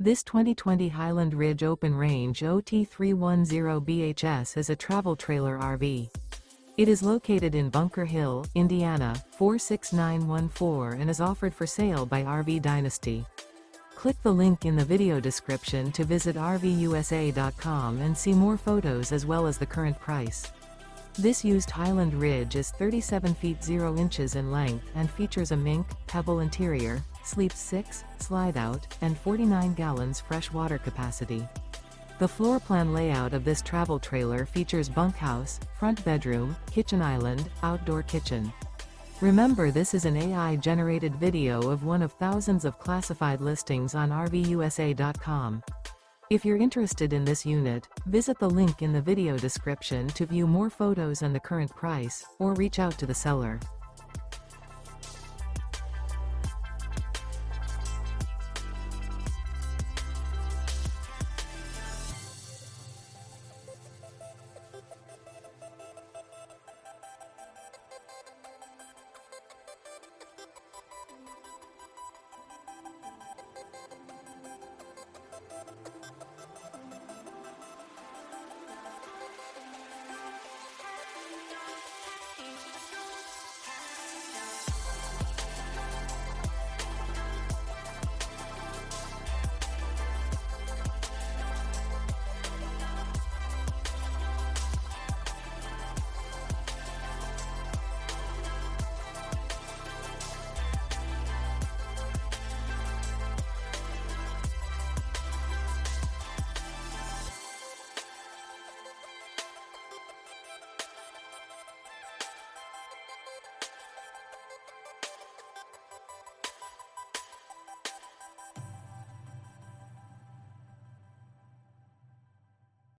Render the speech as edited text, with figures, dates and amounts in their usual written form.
This 2020 Highland Ridge Open Range OT310BHS is a travel trailer RV. It is located in Bunker Hill, Indiana, 46914 and is offered for sale by RV Dynasty. Click the link in the video description to visit RVUSA.com and see more photos as well as the current price. This used Highland Ridge is 37 feet 0 inches in length and features a Mink, Pebble interior, sleeps 6, Slideout, and 49 gallons fresh water capacity. The floor plan layout of this travel trailer features bunkhouse, front bedroom, kitchen island, outdoor kitchen. Remember, this is an AI-generated video of one of thousands of classified listings on RVUSA.com. If you're interested in this unit, visit the link in the video description to view more photos and the current price, or reach out to the seller.